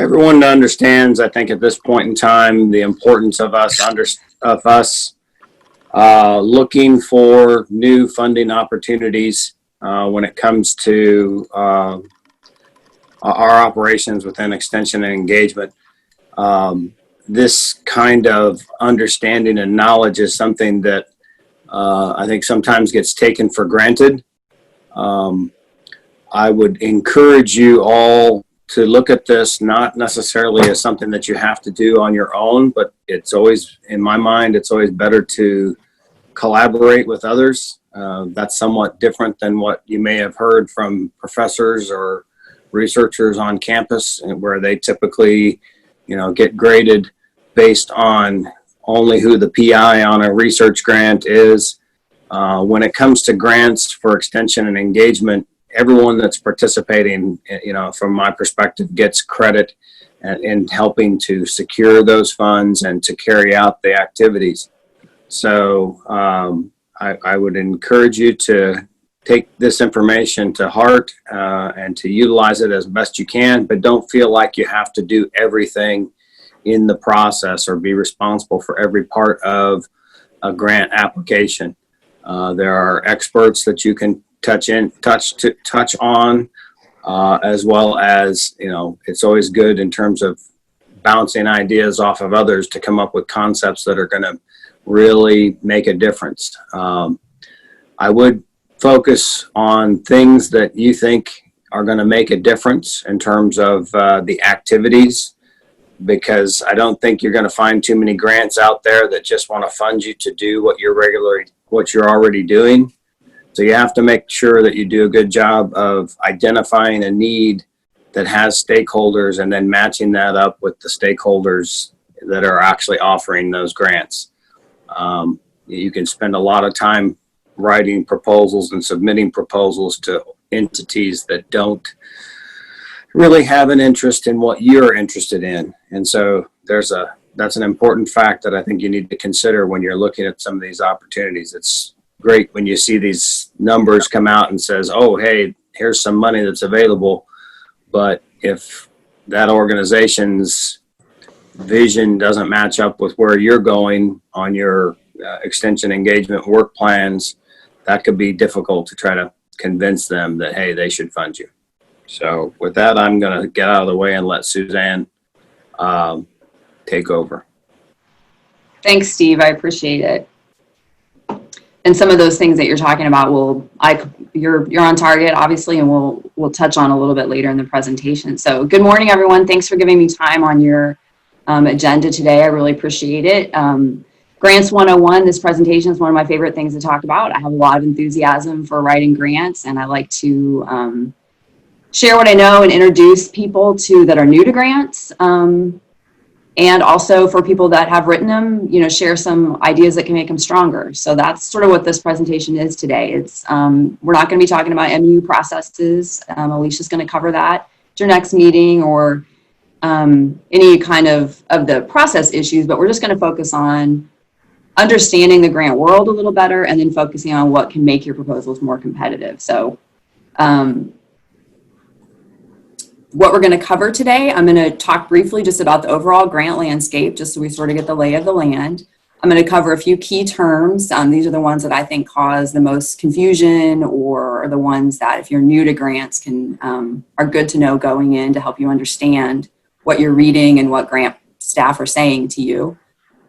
Everyone understands, I think, at this point in time, the importance of us looking for new funding opportunities when it comes to our operations within extension and engagement. This kind of understanding and knowledge is something that I think sometimes gets taken for granted. I would encourage you all to look at this not necessarily as something that you have to do on your own, but it's always, in my mind, it's always better to collaborate with others. That's somewhat different than what you may have heard from professors or researchers on campus, where they typically, get graded based on only who the PI on a research grant is. When it comes to grants for extension and engagement, everyone that's participating, from my perspective, gets credit in helping to secure those funds and to carry out the activities. So I would encourage you to take this information to heart and to utilize it as best you can, but don't feel like you have to do everything in the process or be responsible for every part of a grant application. There are experts that you can touch on, as well as, it's always good in terms of bouncing ideas off of others to come up with concepts that are going to really make a difference. I would focus on things that you think are going to make a difference in terms of the activities, because I don't think you're going to find too many grants out there that just want to fund you to do what you're already doing. So you have to make sure that you do a good job of identifying a need that has stakeholders and then matching that up with the stakeholders that are actually offering those grants. You can spend a lot of time writing proposals and submitting proposals to entities that don't really have an interest in what you're interested in. And so that's an important fact that I think you need to consider when you're looking at some of these opportunities. It's great when you see these numbers come out and says, oh, hey, here's some money that's available. But if that organization's vision doesn't match up with where you're going on your extension engagement work plans, that could be difficult to try to convince them that, hey, they should fund you. So with that, I'm going to get out of the way and let Suzanne take over. Thanks, Steve. I appreciate it. And some of those things that you're talking about you're on target, obviously, and we'll touch on a little bit later in the presentation. So good morning, everyone. Thanks for giving me time on your agenda today. I really appreciate it. Grants 101, this presentation is one of my favorite things to talk about. I have a lot of enthusiasm for writing grants, and I like to share what I know and introduce people that are new to grants. And also for people that have written them, share some ideas that can make them stronger. So that's sort of what this presentation is today. It's we're not going to be talking about MU processes. Alicia's going to cover that at your next meeting, or any kind of the process issues, but we're just going to focus on understanding the grant world a little better and then focusing on what can make your proposals more competitive. So what we're going to cover today, I'm going to talk briefly just about the overall grant landscape, just so we sort of get the lay of the land. I'm going to cover a few key terms. These are the ones that I think cause the most confusion, or the ones that if you're new to grants are good to know going in to help you understand what you're reading and what grant staff are saying to you.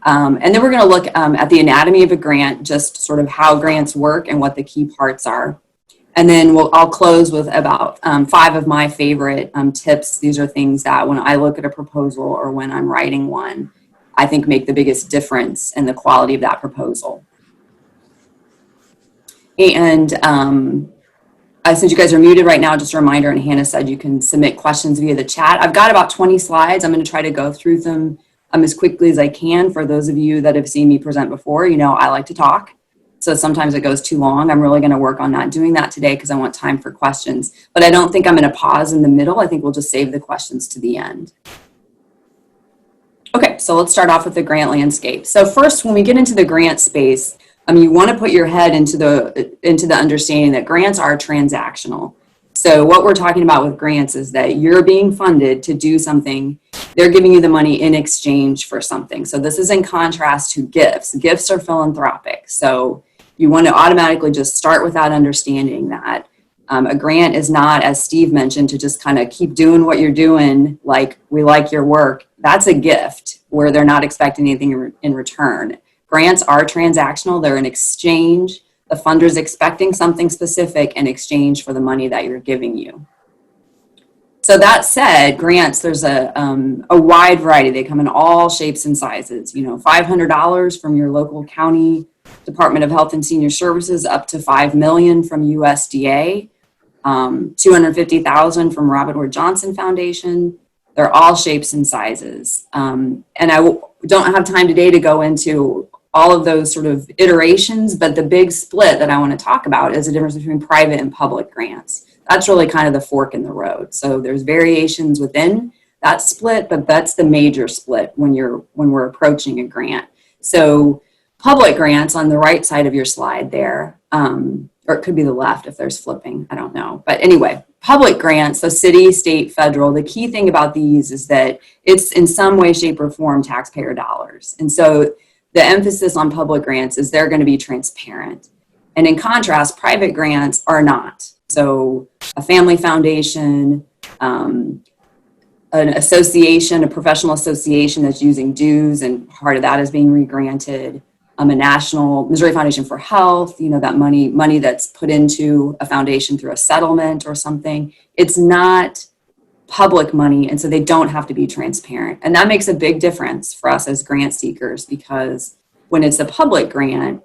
And then we're going to look at the anatomy of a grant, just sort of how grants work and what the key parts are. And then I'll close with about 5 of my favorite tips. These are things that when I look at a proposal or when I'm writing one, I think make the biggest difference in the quality of that proposal. And since you guys are muted right now, just a reminder, and Hannah said you can submit questions via the chat. I've got about 20 slides. I'm going to try to go through them as quickly as I can. For those of you that have seen me present before, I like to talk. So sometimes it goes too long. I'm really going to work on not doing that today because I want time for questions. But I don't think I'm going to pause in the middle. I think we'll just save the questions to the end. Okay, so let's start off with the grant landscape. So first, when we get into the grant space, you want to put your head into the understanding that grants are transactional. So what we're talking about with grants is that you're being funded to do something. They're giving you the money in exchange for something. So this is in contrast to gifts. Gifts are philanthropic. So you want to automatically just start with that understanding that a grant is not, as Steve mentioned, to just kind of keep doing what you're doing, like we like your work. That's a gift where they're not expecting anything in return. Grants are transactional. They're an exchange. The funder's expecting something specific in exchange for the money that you're giving you. So that said, grants, there's a wide variety. They come in all shapes and sizes. You know, $500 from your local county Department of Health and Senior Services up to $5 million from USDA, $250,000 from Robert Wood Johnson Foundation. They're all shapes and sizes. And I don't have time today to go into all of those sort of iterations, but the big split that I want to talk about is the difference between private and public grants. That's really kind of the fork in the road. So there's variations within that split, but that's the major split when we're approaching a grant. So public grants on the right side of your slide there, or it could be the left if there's flipping, I don't know. But anyway, public grants, so city, state, federal, the key thing about these is that it's in some way, shape, or form taxpayer dollars. And so the emphasis on public grants is they're going to be transparent. And in contrast, private grants are not. So a family foundation, an association, a professional association that's using dues, and part of that is being regranted. A national Missouri Foundation for Health, you know, that money that's put into a foundation through a settlement or something. It's not public money, and so they don't have to be transparent. And that makes a big difference for us as grant seekers, because when it's a public grant,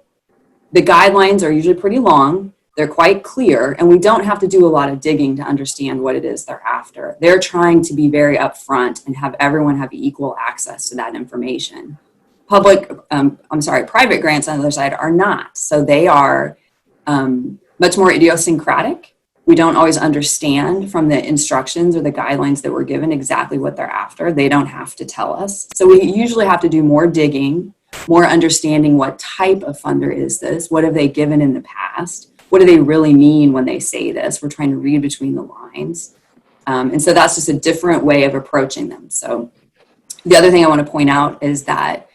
the guidelines are usually pretty long, they're quite clear, and we don't have to do a lot of digging to understand what it is they're after. They're trying to be very upfront and have everyone have equal access to that information. Private grants on the other side are not. So they are much more idiosyncratic. We don't always understand from the instructions or the guidelines that we're given exactly what they're after. They don't have to tell us. So we usually have to do more digging, more understanding what type of funder is this? What have they given in the past? What do they really mean when they say this? We're trying to read between the lines. And so that's just a different way of approaching them. So the other thing I want to point out is that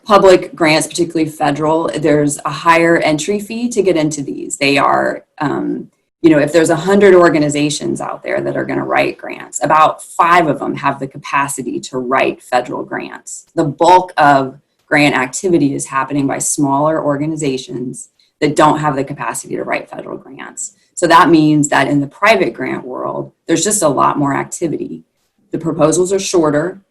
public grants, particularly federal, there's a higher entry fee to get into these. They are, if there's 100 organizations out there that are going to write grants, about 5 of them have the capacity to write federal grants. The bulk of grant activity is happening by smaller organizations that don't have the capacity to write federal grants. So that means that in the private grant world, there's just a lot more activity. The proposals are shorter.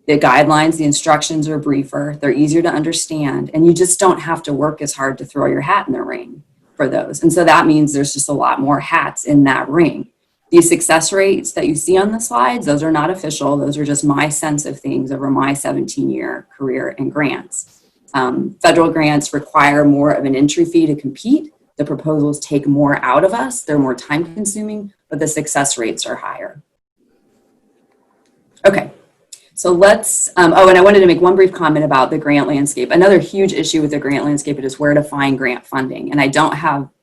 The guidelines, the instructions are briefer, they're easier to understand, and you just don't have to work as hard to throw your hat in the ring for those. And so that means there's just a lot more hats in that ring. These success rates that you see on the slides, those are not official. Those are just my sense of things over my 17-year career in grants. Federal grants require more of an entry fee to compete. The proposals take more out of us. They're more time consuming, but the success rates are higher. Okay. So let's, and I wanted to make one brief comment about the grant landscape. Another huge issue with the grant landscape is where to find grant funding. And I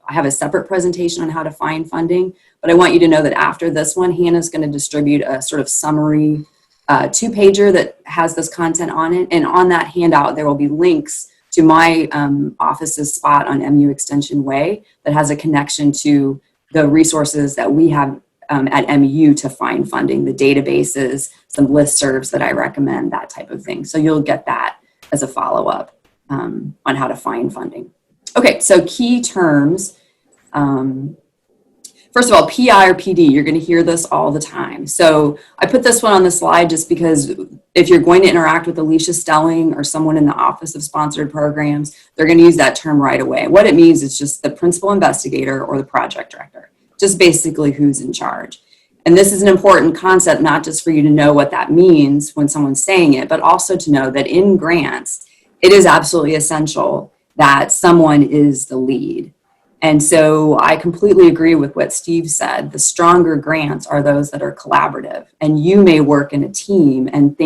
have a separate presentation on how to find funding, but I want you to know that after this one, Hannah's going to distribute a sort of summary 2-pager that has this content on it. And on that handout, there will be links to my office's spot on MU Extension Way that has a connection to the resources that we have at MU to find funding, the databases, some listservs that I recommend, that type of thing. So you'll get that as a follow-up on how to find funding. Okay, so key terms. First of all, PI or PD, you're going to hear this all the time. So I put this one on the slide just because if you're going to interact with Alicia Stelling or someone in the Office of Sponsored Programs, they're going to use that term right away. What it means is just the principal investigator or the project director. Just basically who's in charge. And this is an important concept, not just for you to know what that means when someone's saying it, but also to know that in grants, it is absolutely essential that someone is the lead. And so I completely agree with what Steve said. The stronger grants are those that are collaborative. And you may work in a team and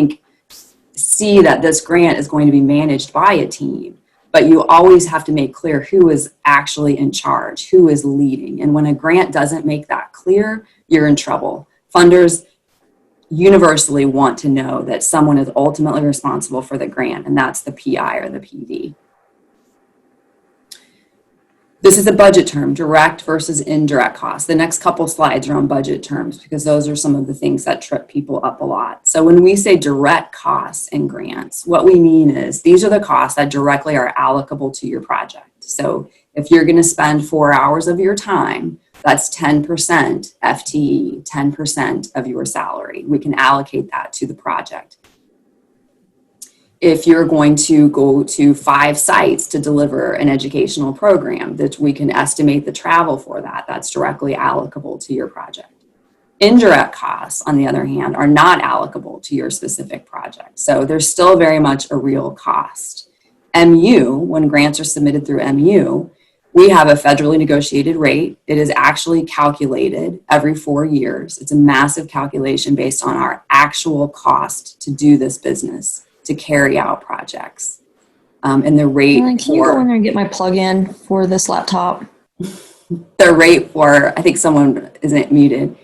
see that this grant is going to be managed by a team. but you always have to make clear who is actually in charge, who is leading. And when a grant doesn't make that clear, you're in trouble. Funders universally want to know that someone is ultimately responsible for the grant, and that's the PI or the PD. This is a budget term, direct versus indirect costs. The next couple slides are on budget terms because those are some of the things that trip people up a lot. So when we say direct costs in grants, what we mean is these are the costs that directly are allocable to your project. So if you're going to spend 4 hours of your time, that's 10% FTE, 10% of your salary. We can allocate that to the project. If you're going to go to 5 sites to deliver an educational program, that we can estimate the travel for that. That's directly allocable to your project. Indirect costs, on the other hand, are not allocable to your specific project. So there's still very much a real cost. MU, when grants are submitted through MU, we have a federally negotiated rate. It is actually calculated every 4 years. It's a massive calculation based on our actual cost to do this business, to carry out projects. And the rate Can you go in there and get my plug-in for this laptop? The rate for, I think someone isn't muted.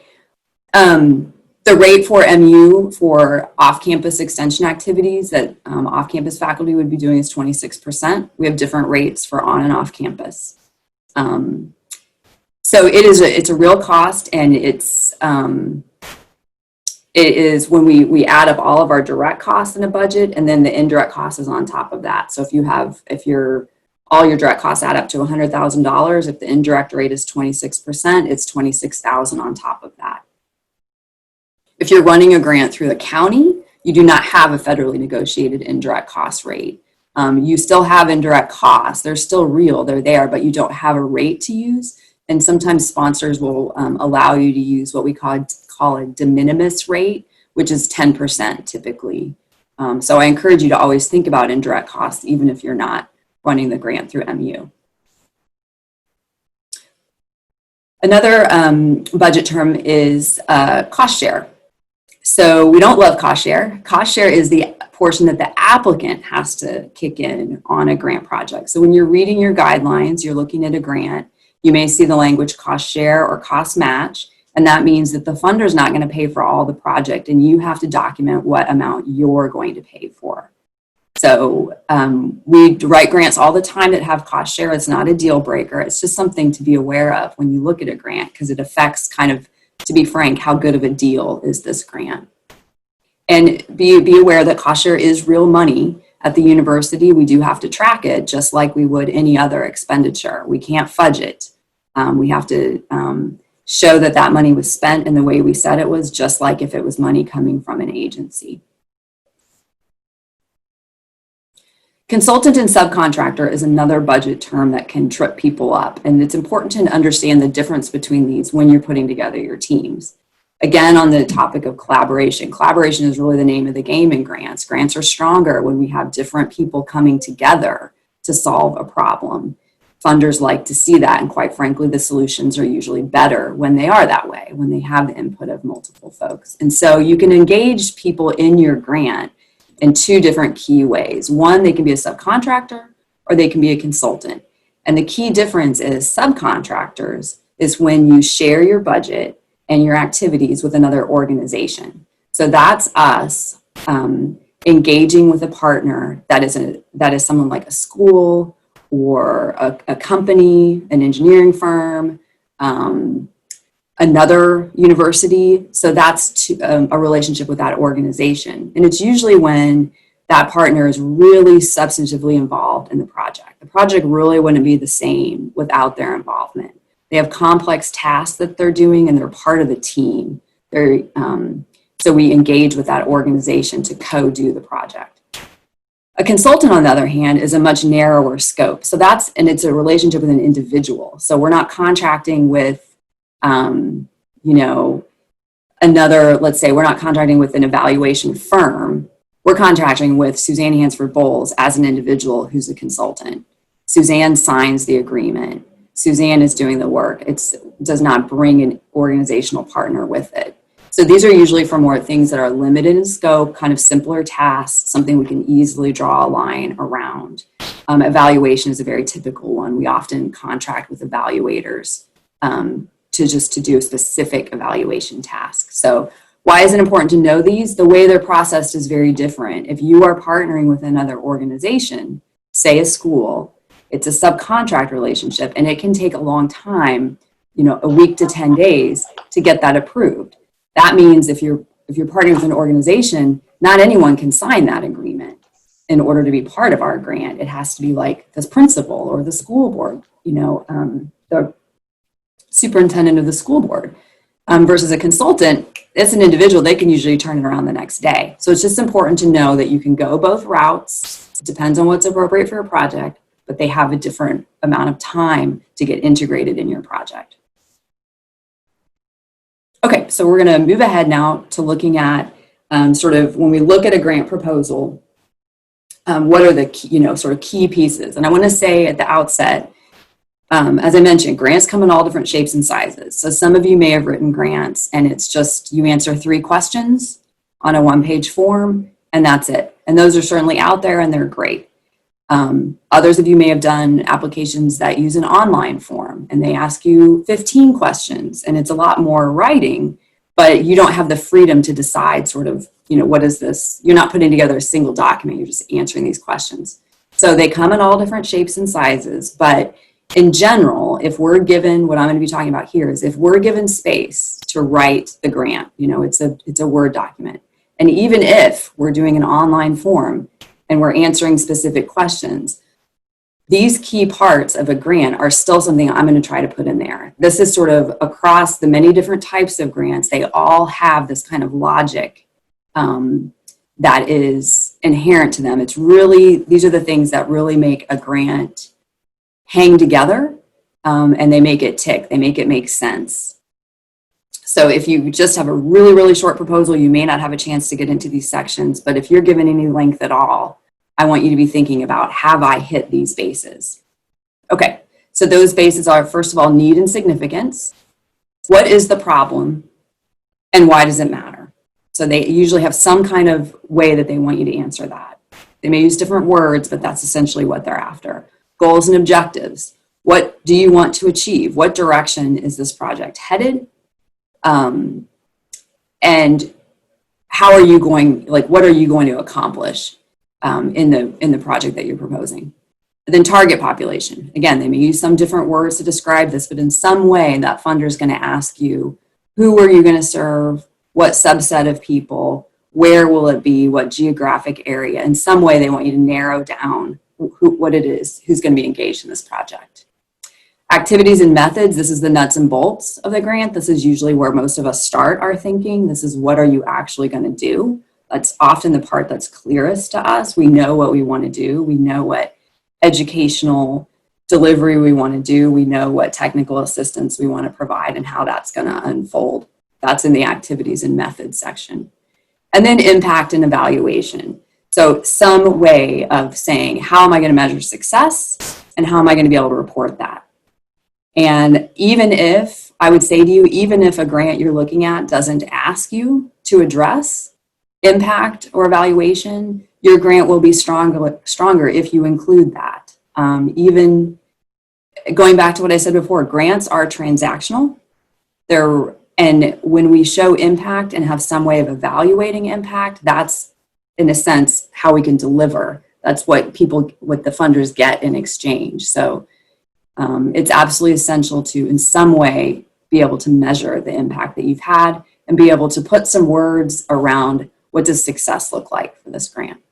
The rate for MU for off-campus extension activities that off-campus faculty would be doing is 26%. We have different rates for on and off campus. So it's a real cost, and it is when we add up all of our direct costs in a budget, and then the indirect cost is on top of that. So if all your direct costs add up to $100,000, if the indirect rate is 26%, it's $26,000 on top of that. If you're running a grant through the county, you do not have a federally negotiated indirect cost rate. You still have indirect costs. They're still real, they're there, but you don't have a rate to use. And sometimes sponsors will allow you to use what we call a de minimis rate, which is 10% typically. So I encourage you to always think about indirect costs, even if you're not running the grant through MU. Another budget term is cost share. So we don't love cost share. Cost share is the portion that the applicant has to kick in on a grant project. So when you're reading your guidelines, you're looking at a grant, you may see the language cost share or cost match, and that means that the funder is not going to pay for all the project, and you have to document what amount you're going to pay for. So we write grants all the time that have cost share. It's not a deal breaker. It's just something to be aware of when you look at a grant, because it affects kind of, to be frank, how good of a deal is this grant. And be aware that cost share is real money. At the university, we do have to track it just like we would any other expenditure. We can't fudge it. We have to show that that money was spent in the way we said it was, just like if it was money coming from an agency. Consultant and subcontractor is another budget term that can trip people up, and it's important to understand the difference between these when you're putting together your teams. Again, on the topic of collaboration, collaboration is really the name of the game in grants. Grants are stronger when we have different people coming together to solve a problem. Funders like to see that, and quite frankly, the solutions are usually better when they are that way, when they have the input of multiple folks. And so you can engage people in your grant in 2 different key ways. One, they can be a subcontractor or they can be a consultant. And the key difference is subcontractors is when you share your budget and your activities with another organization. So that's us engaging with a partner that is someone like a school or a company, an engineering firm, another university. So that's a relationship with that organization. And it's usually when that partner is really substantively involved in the project. The project really wouldn't be the same without their involvement. They have complex tasks that they're doing, and they're part of the team. So we engage with that organization to co-do the project. A consultant, on the other hand, is a much narrower scope. So it's a relationship with an individual. So we're not contracting with let's say we're not contracting with an evaluation firm. We're contracting with Suzanne Hansford-Bowles as an individual who's a consultant. Suzanne signs the agreement. Suzanne is doing the work. It does not bring an organizational partner with it. So these are usually for more things that are limited in scope, kind of simpler tasks, something we can easily draw a line around. Evaluation is a very typical one. We often contract with evaluators to do a specific evaluation task. So why is it important to know these? The way they're processed is very different. If you are partnering with another organization, say a school, it's a subcontract relationship, and it can take a long time, a week to 10 days to get that approved. That means if you're partnering with an organization, not anyone can sign that agreement in order to be part of our grant. It has to be like the principal or the school board, the superintendent of the school board, versus a consultant. It's an individual. They can usually turn it around the next day. So it's just important to know that you can go both routes. It depends on what's appropriate for your project, but they have a different amount of time to get integrated in your project. Okay, so we're going to move ahead now to looking at sort of when we look at a grant proposal, what are the key pieces? And I want to say at the outset, as I mentioned, grants come in all different shapes and sizes. So some of you may have written grants and it's just you answer 3 questions on a 1-page form and that's it. And those are certainly out there and they're great. Others of you may have done applications that use an online form and they ask you 15 questions and it's a lot more writing, but you don't have the freedom to decide sort of, what is this? You're not putting together a single document, you're just answering these questions. So they come in all different shapes and sizes, but in general, if we're given, what I'm going to be talking about here is if we're given space to write the grant, it's a Word document. And even if we're doing an online form and we're answering specific questions, these key parts of a grant are still something I'm going to try to put in there. This is sort of across the many different types of grants. They all have this kind of logic that is inherent to them. It's really, these are the things that really make a grant hang together and they make it tick. They make it make sense. So if you just have a really, really short proposal, you may not have a chance to get into these sections, but if you're given any length at all, I want you to be thinking about, have I hit these bases? Okay, so those bases are, first of all, need and significance. What is the problem and why does it matter? So they usually have some kind of way that they want you to answer that. They may use different words, but that's essentially what they're after. Goals and objectives. What do you want to achieve? What direction is this project headed? And how are you going, what are you going to accomplish in the project that you're proposing? And then target population. Again, they may use some different words to describe this, but in some way that funder is going to ask you, who are you going to serve? What subset of people? Where will it be? What geographic area? In some way, they want you to narrow down what it is, who's going to be engaged in this project. Activities and methods, this is the nuts and bolts of the grant. This is usually where most of us start our thinking. This is what are you actually going to do? That's often the part that's clearest to us. We know what we want to do. We know what educational delivery we want to do. We know what technical assistance we want to provide and how that's going to unfold. That's in the activities and methods section. And then impact and evaluation. So some way of saying, how am I going to measure success and how am I going to be able to report that? And even if, I would say to you, even if a grant you're looking at doesn't ask you to address impact or evaluation, your grant will be stronger if you include that. Even going back to what I said before, grants are transactional. And when we show impact and have some way of evaluating impact, that's in a sense how we can deliver. That's what the funders get in exchange. So it's absolutely essential to, in some way, be able to measure the impact that you've had and be able to put some words around what does success look like for this grant.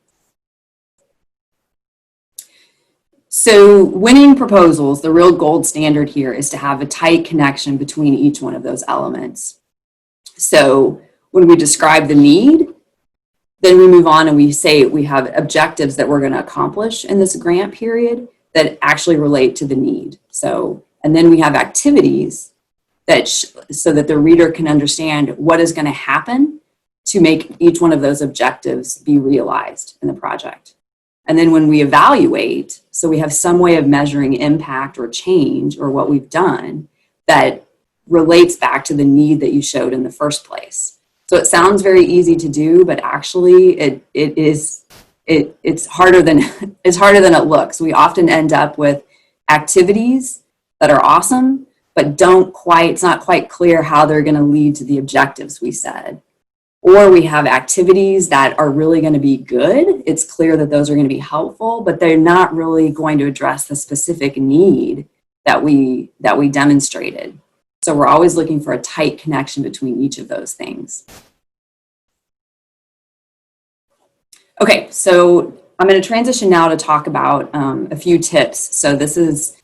So winning proposals, the real gold standard here is to have a tight connection between each one of those elements. So when we describe the need, then we move on and we say we have objectives that we're going to accomplish in this grant period that actually relate to the need. So, and then we have activities that so that the reader can understand what is going to happen to make each one of those objectives be realized in the project. And then when we evaluate, so we have some way of measuring impact or change or what we've done that relates back to the need that you showed in the first place. So it sounds very easy to do, but actually it is it's harder than it's harder than it looks. We often end up with activities that are awesome, but it's not quite clear how they're going to lead to the objectives we said. Or we have activities that are really going to be good. It's clear that those are going to be helpful, but they're not really going to address the specific need that we demonstrated. So we're always looking for a tight connection between each of those things. Okay, so I'm going to transition now to talk about a few tips. So this is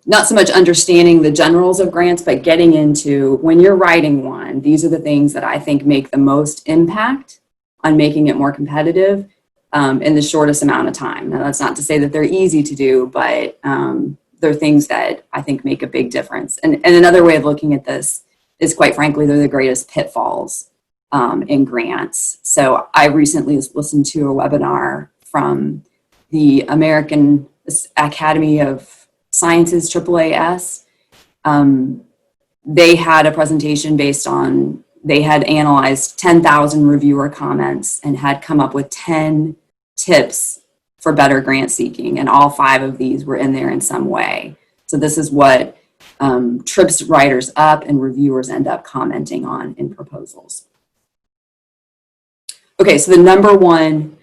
not so much understanding the generals of grants, but getting into when you're writing one, these are the things that I think make the most impact on making it more competitive in the shortest amount of time. Now, that's not to say that they're easy to do, but they're things that I think make a big difference. And another way of looking at this is, quite frankly, they're the greatest pitfalls in grants. So I recently listened to a webinar from the American Academy of Sciences, AAAS. They had a presentation based on, they had analyzed 10,000 reviewer comments and had come up with 10 tips for better grant seeking. And all 5 of these were in there in some way. So this is what trips writers up and reviewers end up commenting on in proposals. Okay, so the number one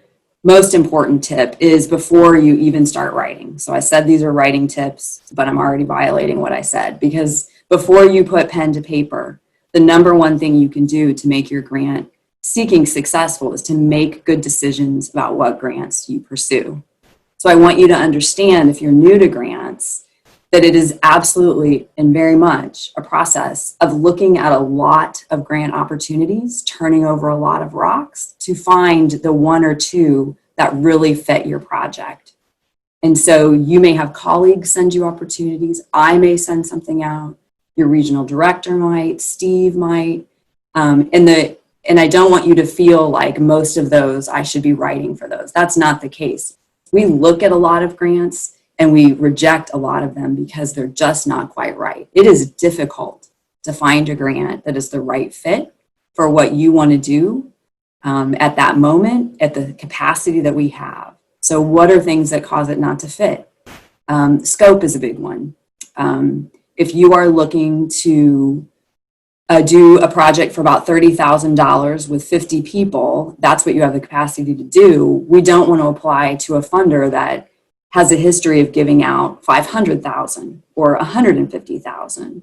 most important tip is before you even start writing. So I said these are writing tips, but I'm already violating what I said, because before you put pen to paper, the number one thing you can do to make your grant seeking successful is to make good decisions about what grants you pursue. So I want you to understand, if you're new to grants, that it is absolutely and very much a process of looking at a lot of grant opportunities, turning over a lot of rocks to find the 1 or 2 that really fit your project. And so you may have colleagues send you opportunities. I may send something out. Your regional director might, Steve might. And I don't want you to feel like most of those I should be writing for those. That's not the case. We look at a lot of grants and we reject a lot of them because they're just not quite right. It is difficult to find a grant that is the right fit for what you want to do at that moment, at the capacity that we have. So what are things that cause it not to fit? Scope is a big one. If you are looking to do a project for about $30,000 with 50 people, that's what you have the capacity to do. We don't want to apply to a funder that has a history of giving out $500,000 or $150,000.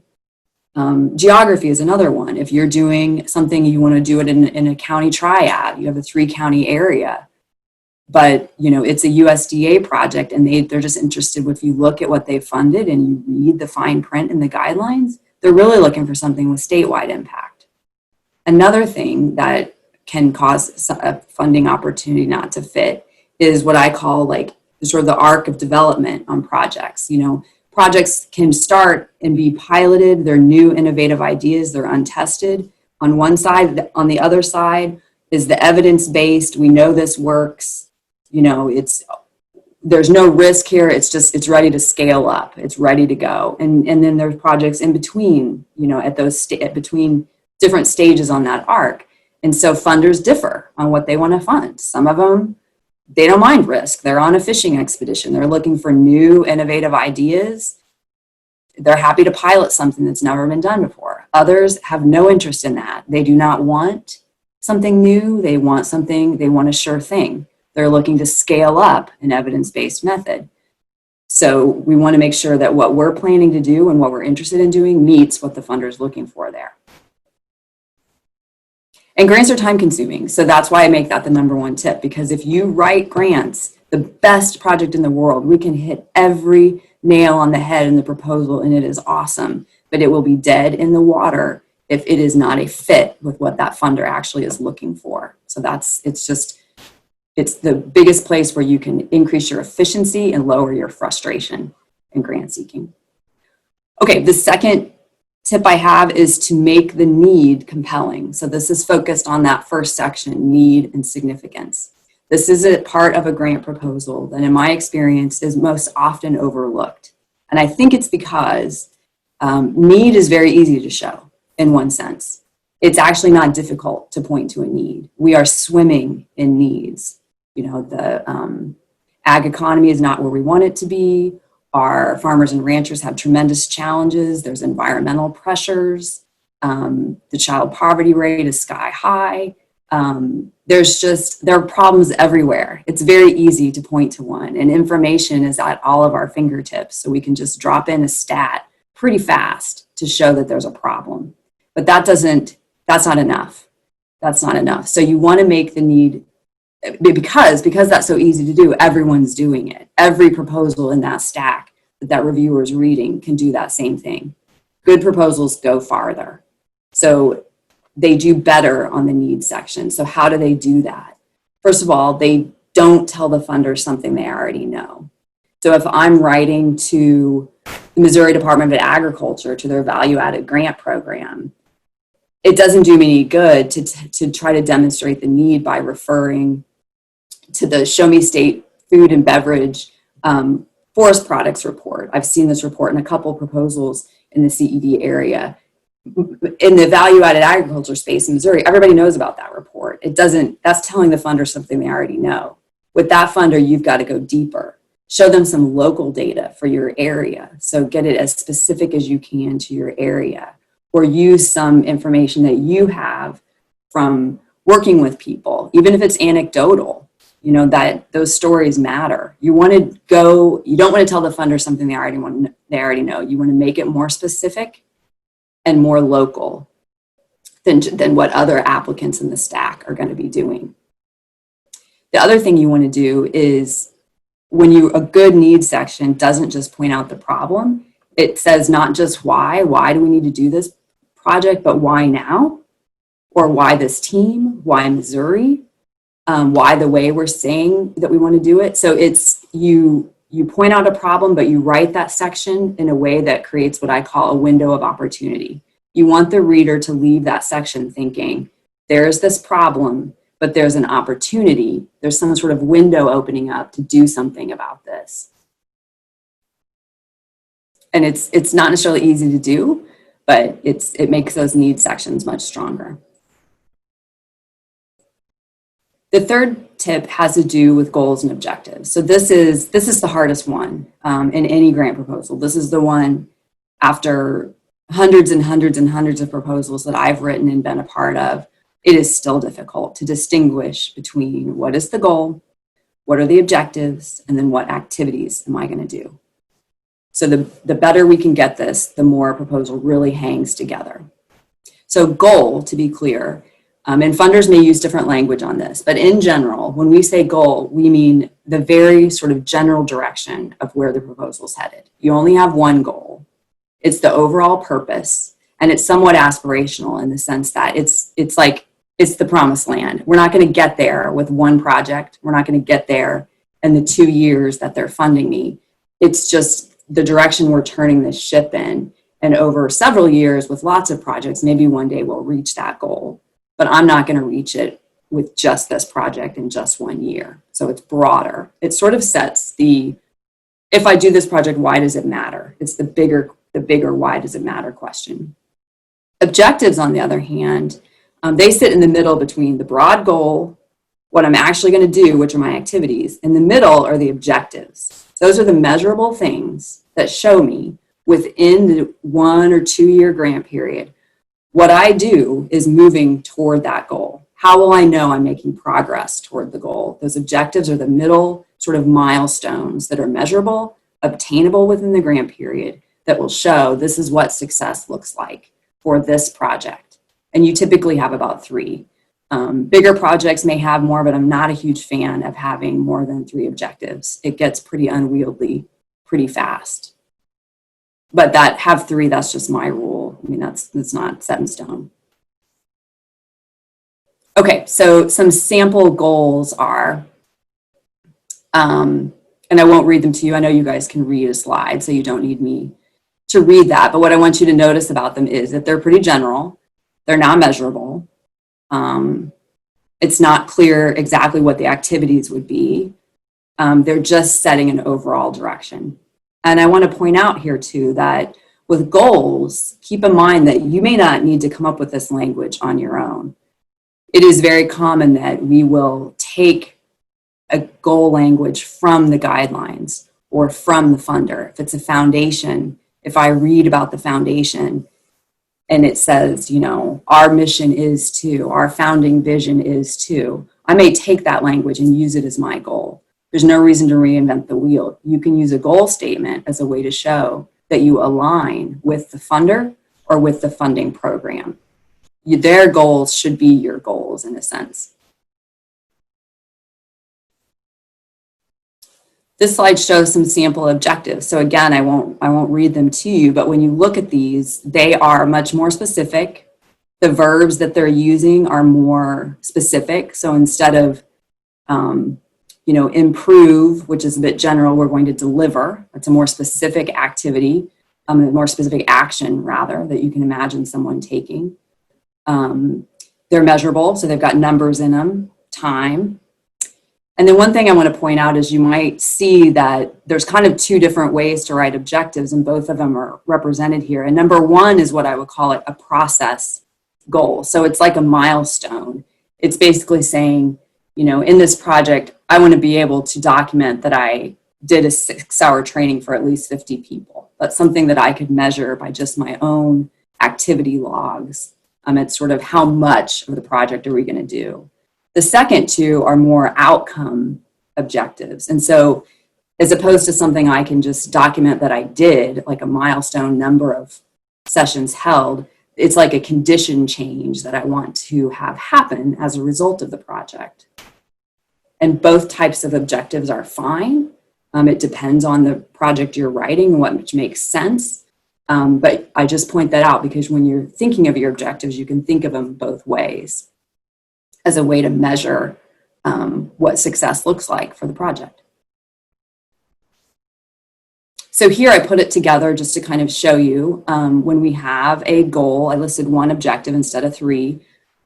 Geography is another one. If you're doing something, you want to do it in a county triad, you have a 3-county area, but it's a USDA project and they're just interested. If you look at what they've funded and you read the fine print and the guidelines, they're really looking for something with statewide impact. Another thing that can cause a funding opportunity not to fit is what I call like sort of the arc of development on projects. Projects can start and be piloted. They're new, innovative ideas. They're untested on one side. On the other side is the evidence-based. We know this works. There's no risk here. It's ready to scale up. It's ready to go. And then there's projects in between, at those between different stages on that arc. And so funders differ on what they want to fund. Some of them, they don't mind risk. They're on a fishing expedition. They're looking for new, innovative ideas. They're happy to pilot something that's never been done before. Others have no interest in that. They do not want something new. They want a sure thing. They're looking to scale up an evidence-based method. So we want to make sure that what we're planning to do and what we're interested in doing meets what the funder is looking for there. And grants are time consuming. So that's why I make that the number one tip, because if you write grants, the best project in the world, we can hit every nail on the head in the proposal and it is awesome, but it will be dead in the water if it is not a fit with what that funder actually is looking for. So it's the biggest place where you can increase your efficiency and lower your frustration in grant seeking. Okay, the second tip I have is to make the need compelling. So this is focused on that first section, need and significance. This is a part of a grant proposal that in my experience is most often overlooked. And I think it's because need is very easy to show in one sense. it's actually not difficult to point to a need. We are swimming in needs. You know, the ag economy is not where we want it to be. Our farmers and ranchers have tremendous challenges. There's environmental pressures. The child poverty rate is sky high. There are problems everywhere. It's very easy to point to one, and information is at all of our fingertips. So we can just drop in a stat pretty fast to show that there's a problem. But that's not enough. That's not enough. So you want to make the need, because that's so easy to do, everyone's doing it. Every proposal in that stack that reviewer is reading can do that same thing. Good proposals go farther. So they do better on the needs section. So how do they do that? First of all, they don't tell the funders something they already know. So if I'm writing to the Missouri Department of Agriculture, to their value-added grant program, it doesn't do me any good to try to demonstrate the need by referring to the Show Me State Food and Beverage Forest Products Report. I've seen this report in a couple proposals in the CED area. In the value-added agriculture space in Missouri, everybody knows about that report. That's telling the funder something they already know. With that funder, you've got to go deeper. Show them some local data for your area. So get it as specific as you can to your area, or use some information that you have from working with people, even if it's anecdotal, you know, that those stories matter. You don't want to tell the funder something they already know. You want to make it more specific and more local than what other applicants in the stack are going to be doing. The other thing you want to do is, a good needs section doesn't just point out the problem. It says not just why do we need to do this project, but why now? Or why this team? Why Missouri? Why the way we're saying that we want to do it? So it's you point out a problem, but you write that section in a way that creates what I call a window of opportunity. You want the reader to leave that section thinking, there's this problem, but there's an opportunity. There's some sort of window opening up to do something about this. And it's not necessarily easy to do, but it makes those needs sections much stronger. The third tip has to do with goals and objectives. So this is the hardest one in any grant proposal. This is the one, after hundreds and hundreds and hundreds of proposals that I've written and been a part of, it is still difficult to distinguish between what is the goal, what are the objectives, and then what activities am I going to do. So the better we can get this, the more a proposal really hangs together. So goal, to be clear, and funders may use different language on this, but in general, when we say goal, we mean the very sort of general direction of where the proposal is headed. You only have one goal. It's the overall purpose, and it's somewhat aspirational in the sense that it's the promised land. We're not going to get there with one project. We're not going to get there in the 2 years that they're funding me. It's just the direction we're turning this ship in, and over several years with lots of projects, maybe one day we'll reach that goal. But I'm not going to reach it with just this project in just 1 year. So it's broader. It sort of sets if I do this project, why does it matter? It's the bigger why does it matter question. Objectives, on the other hand, they sit in the middle between the broad goal, what I'm actually going to do, which are my activities. In the middle are the objectives. Those are the measurable things that show me within the 1 or 2 year grant period, what I do is moving toward that goal. How will I know I'm making progress toward the goal? Those objectives are the middle sort of milestones that are measurable, obtainable within the grant period, that will show this is what success looks like for this project. And you typically have about 3. Bigger projects may have more, but I'm not a huge fan of having more than 3 objectives. It gets pretty unwieldy pretty fast. But have 3, that's just my rule. I mean, that's not set in stone. Okay, so some sample goals are, and I won't read them to you. I know you guys can read a slide, so you don't need me to read that. But what I want you to notice about them is that they're pretty general. They're not measurable. It's not clear exactly what the activities would be. They're just setting an overall direction. And I want to point out here too that With goals, keep in mind that you may not need to come up with this language on your own. It is very common that we will take a goal language from the guidelines or from the funder. If it's a foundation, if I read about the foundation and it says, you know, our mission is to, our founding vision is to, I may take that language and use it as my goal. There's no reason to reinvent the wheel. You can use a goal statement as a way to show that you align with the funder or with the funding program. Their goals should be your goals in a sense. This slide shows some sample objectives. So again, I won't read them to you, but when you look at these, they are much more specific. The verbs that they're using are more specific. So instead of, you know, improve, which is a bit general, we're going to deliver. It's a more specific activity, a more specific action rather, that you can imagine someone taking. They're measurable, so they've got numbers in them, time. And then one thing I want to point out is you might see that there's kind of two different ways to write objectives, and both of them are represented here. And number one is what I would call it a process goal. So it's like a milestone. It's basically saying, you know, in this project, I want to be able to document that I did a 6-hour training for at least 50 people. That's something that I could measure by just my own activity logs. It's sort of how much of the project are we going to do. The second two are more outcome objectives. And so as opposed to something I can just document that I did, like a milestone number of sessions held, it's like a condition change that I want to have happen as a result of the project. And both types of objectives are fine. It depends on the project you're writing and what makes sense. But I just point that out because when you're thinking of your objectives, you can think of them both ways as a way to measure what success looks like for the project. So here I put it together just to kind of show you when we have a goal. I listed one objective instead of 3,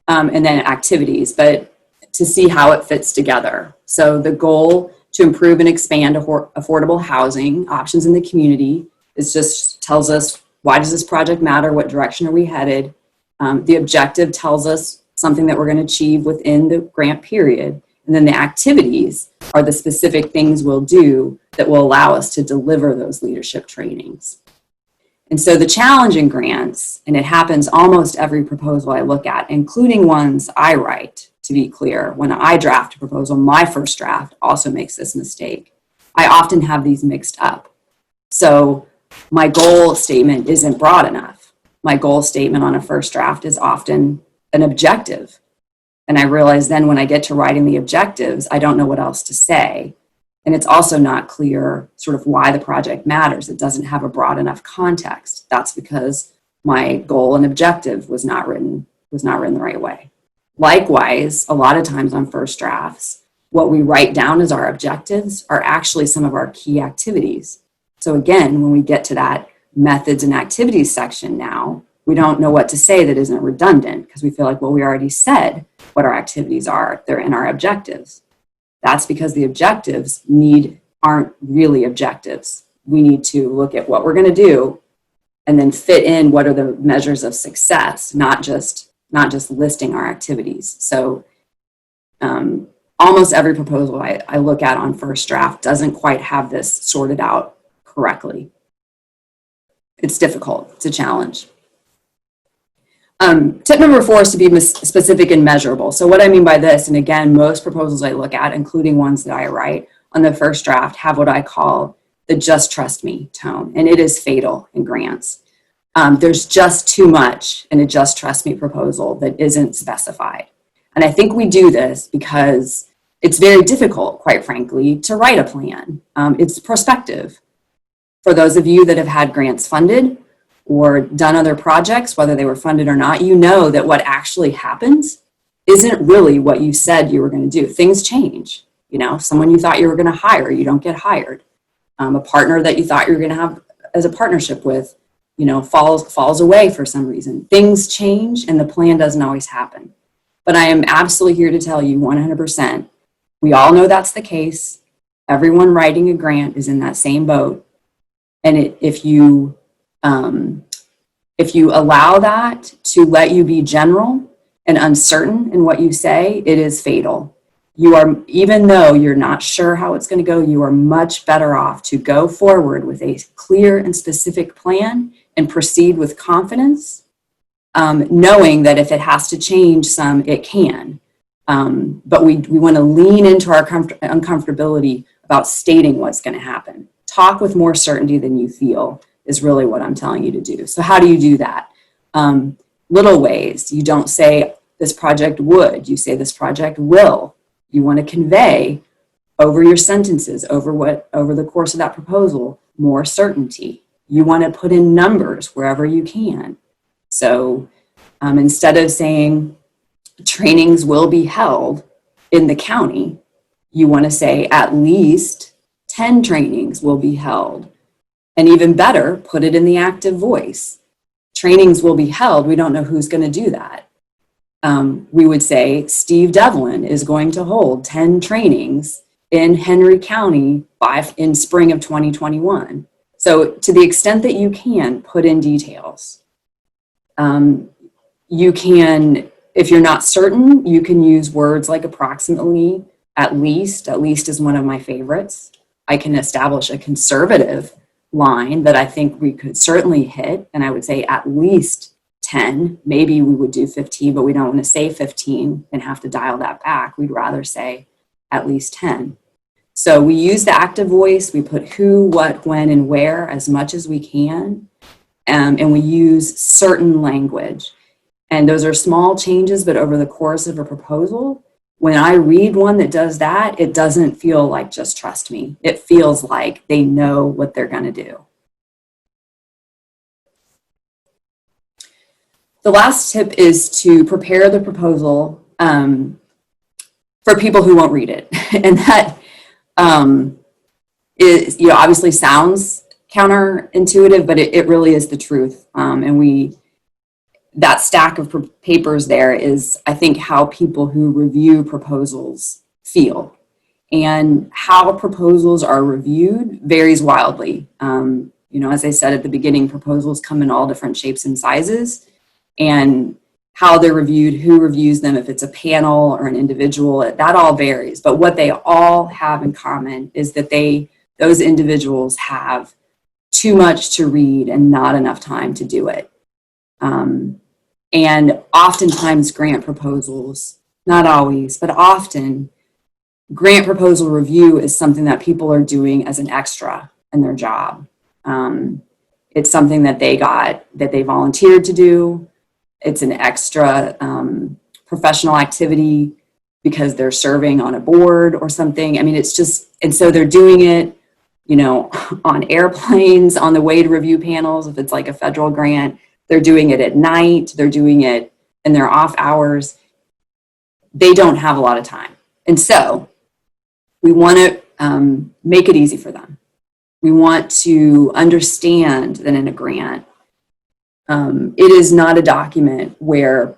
and then activities, but to see how it fits together. So the goal to improve and expand affordable housing options in the community is just tells us, why does this project matter? What direction are we headed? The objective tells us something that we're going to achieve within the grant period. And then the activities are the specific things we'll do that will allow us to deliver those leadership trainings. And so the challenge in grants, and it happens almost every proposal I look at, including ones I write, to be clear, when I draft a proposal, my first draft also makes this mistake. I often have these mixed up. So my goal statement isn't broad enough. My goal statement on a first draft is often an objective. And I realize then when I get to writing the objectives, I don't know what else to say. And it's also not clear sort of why the project matters. It doesn't have a broad enough context. That's because my goal and objective was not written the right way. Likewise, a lot of times on first drafts, what we write down as our objectives are actually some of our key activities. So again, when we get to that methods and activities section now, we don't know what to say that isn't redundant because we feel like, well, we already said what our activities are. They're in our objectives. That's because the objectives aren't really objectives. We need to look at what we're going to do and then fit in what are the measures of success, not just listing our activities. So almost every proposal I look at on first draft doesn't quite have this sorted out correctly. It's difficult. It's a challenge. Tip number 4 is to be specific and measurable. So what I mean by this, and again, most proposals I look at, including ones that I write on the first draft, have what I call the just trust me tone, and it is fatal in grants. There's just too much in a just trust me proposal that isn't specified. And I think we do this because it's very difficult, quite frankly, to write a plan. It's prospective. For those of you that have had grants funded or done other projects, whether they were funded or not, you know that what actually happens isn't really what you said you were going to do. Things change. You know, someone you thought you were going to hire, you don't get hired. A partner that you thought you were going to have as a partnership with, you know, falls away for some reason. Things change and the plan doesn't always happen. But I am absolutely here to tell you 100%, we all know that's the case. Everyone writing a grant is in that same boat. And if you If you allow that to let you be general and uncertain in what you say, it is fatal. You are, even though you're not sure how it's going to go, you are much better off to go forward with a clear and specific plan and proceed with confidence, knowing that if it has to change some, it can. But we want to lean into our uncomfortability about stating what's going to happen. Talk with more certainty than you feel is really what I'm telling you to do. So how do you do that? Little ways. You don't say this project would, you say this project will. You want to convey over your sentences, over the course of that proposal, more certainty. You want to put in numbers wherever you can. So instead of saying trainings will be held in the county, you want to say at least 10 trainings will be held. And even better, put it in the active voice. Trainings will be held. We don't know who's going to do that. We would say Steve Devlin is going to hold 10 trainings in Henry County in spring of 2021. So to the extent that you can, put in details. You can, if you're not certain, you can use words like approximately, at least. At least is one of my favorites. I can establish a conservative line that I think we could certainly hit, and I would say at least 10. Maybe we would do 15, but we don't want to say 15 and have to dial that back. We'd rather say at least 10. So we use the active voice. We put who, what, when, and where as much as we can, and we use certain language. And those are small changes, but over the course of a proposal, when I read one that does that, it doesn't feel like just trust me. It feels like they know what they're going to do. The last tip is to prepare the proposal for people who won't read it. And that is, obviously sounds counterintuitive, but it really is the truth. And that stack of papers there is, I think, how people who review proposals feel. And how proposals are reviewed varies wildly. As I said at the beginning, proposals come in all different shapes and sizes. And how they're reviewed, who reviews them, if it's a panel or an individual, that all varies. But what they all have in common is that those individuals have too much to read and not enough time to do it. And oftentimes grant proposals, not always, but often, grant proposal review is something that people are doing as an extra in their job. It's something that they volunteered to do. It's an extra professional activity because they're serving on a board or something. I mean, it's just, and so they're doing it, on airplanes, on the way to review panels, if it's like a federal grant. They're doing it at night. They're doing it in their off hours. They don't have a lot of time. And so we want to make it easy for them. We want to understand that in a grant, it is not a document where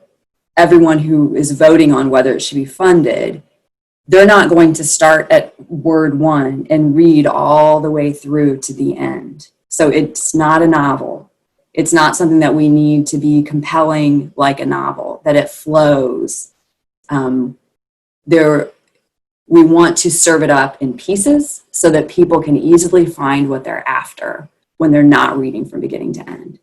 everyone who is voting on whether it should be funded, they're not going to start at word 1 and read all the way through to the end. So it's not a novel. It's not something that we need to be compelling like a novel, that it flows. We want to serve it up in pieces so that people can easily find what they're after when they're not reading from beginning to end.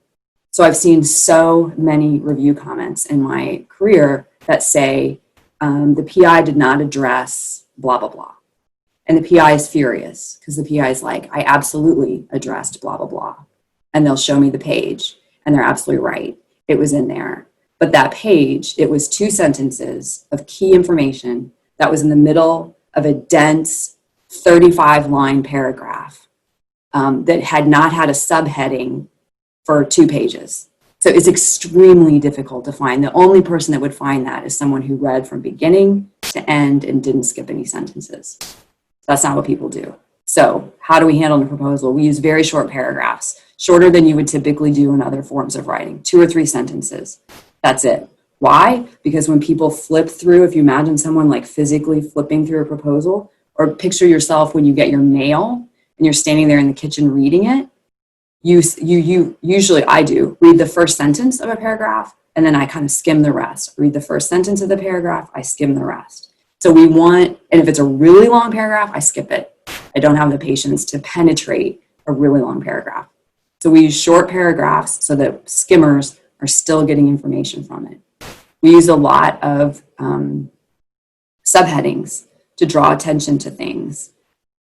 So I've seen so many review comments in my career that say the PI did not address blah, blah, blah. And the PI is furious because the PI is like, I absolutely addressed blah, blah, blah. And they'll show me the page and they're absolutely right. It was in there. But that page, it was 2 sentences of key information that was in the middle of a dense 35-line paragraph that had not had a subheading for 2 pages. So it's extremely difficult to find. The only person that would find that is someone who read from beginning to end and didn't skip any sentences. That's not what people do. So how do we handle the proposal? We use very short paragraphs, shorter than you would typically do in other forms of writing, 2 or 3 sentences. That's it. Why? Because when people flip through, if you imagine someone like physically flipping through a proposal, or picture yourself when you get your mail and you're standing there in the kitchen reading it, usually I do read the first sentence of a paragraph, and then I kind of skim the rest. Read the first sentence of the paragraph, I skim the rest. So we want, and if it's a really long paragraph, I skip it. I don't have the patience to penetrate a really long paragraph. So we use short paragraphs so that skimmers are still getting information from it. We use a lot of subheadings to draw attention to things.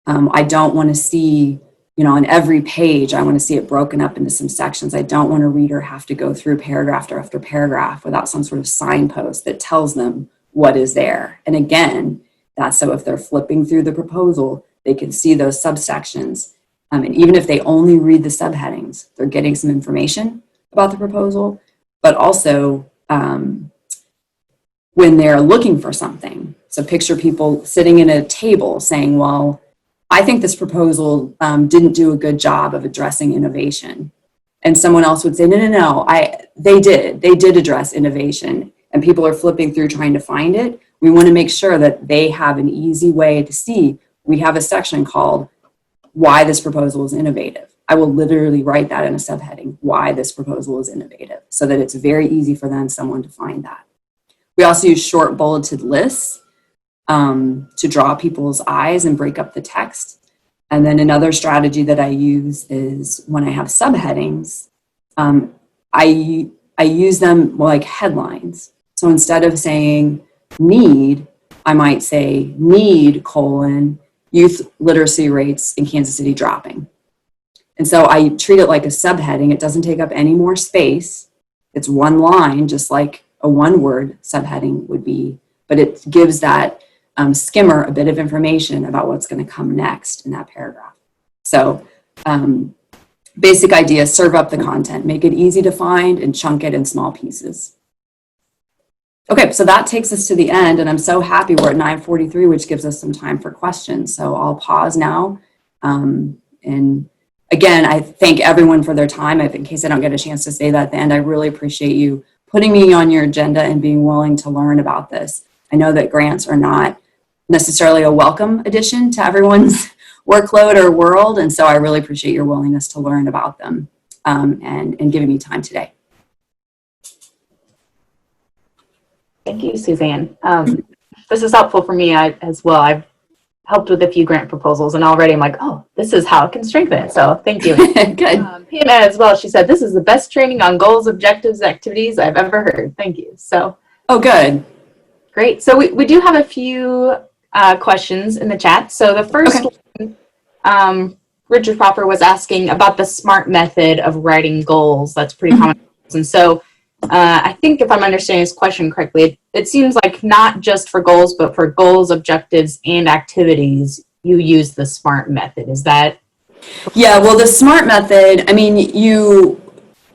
I don't want to see, on every page, I want to see it broken up into some sections. I don't want a reader have to go through paragraph after paragraph without some sort of signpost that tells them what is there. And again, that's so if they're flipping through the proposal, they can see those subsections. And even if they only read the subheadings, they're getting some information about the proposal, but also when they're looking for something. So picture people sitting at a table saying, well, I think this proposal didn't do a good job of addressing innovation. And someone else would say, no, they did address innovation. And people are flipping through trying to find it. We want to make sure that they have an easy way to see. We have a section called why this proposal is innovative. I will literally write that in a subheading, why this proposal is innovative, so that it's very easy for someone to find that. We also use short bulleted lists to draw people's eyes and break up the text. And then another strategy that I use is when I have subheadings, I use them like headlines. So instead of saying need, I might say need, youth literacy rates in Kansas City dropping. And so I treat it like a subheading. It doesn't take up any more space. It's one line, just like a one-word subheading would be, but it gives that skimmer a bit of information about what's going to come next in that paragraph. So basic idea, serve up the content, make it easy to find and chunk it in small pieces. Okay, so that takes us to the end, and I'm so happy we're at 9:43, which gives us some time for questions. So I'll pause now. And again, I thank everyone for their time. In case I don't get a chance to say that at the end, I really appreciate you putting me on your agenda and being willing to learn about this. I know that grants are not necessarily a welcome addition to everyone's workload or world, and so I really appreciate your willingness to learn about them and giving me time today. Thank you, Suzanne. This is helpful for me as well. I've helped with a few grant proposals, and already I'm like, oh, this is how it can strengthen it. So thank you. Good. Hannah as well, she said, this is the best training on goals, objectives, activities I've ever heard. Thank you. So. Oh, good. Great. So we do have a few questions in the chat. So the first one, Richard Popper was asking about the SMART method of writing goals. That's pretty common. And so I think if I'm understanding this question correctly, it seems like not just for goals, but for goals, objectives, and activities, you use the SMART method. Is that? Yeah, well, the SMART method, I mean,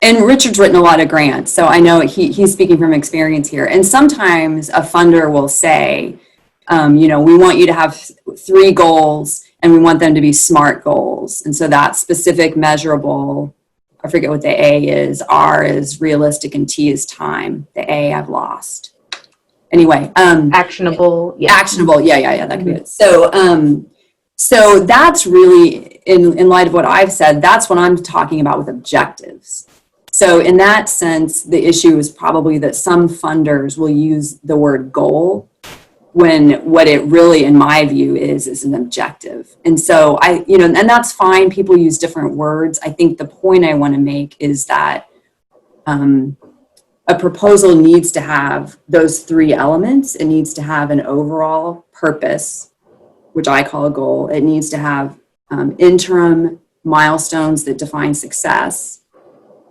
and Richard's written a lot of grants, so I know he's speaking from experience here. And sometimes a funder will say, we want you to have 3 goals, and we want them to be SMART goals. And so that's specific, measurable, I forget what the A is. R is realistic and T is time. The A I've lost. Anyway. Actionable. Yeah. Actionable. Yeah. That could be it. So that's really, in light of what I've said, that's what I'm talking about with objectives. So in that sense, the issue is probably that some funders will use the word goal when what it really, in my view, is an objective. And so and that's fine. People use different words. I think the point I want to make is that a proposal needs to have those 3 elements. It needs to have an overall purpose, which I call a goal. It needs to have interim milestones that define success,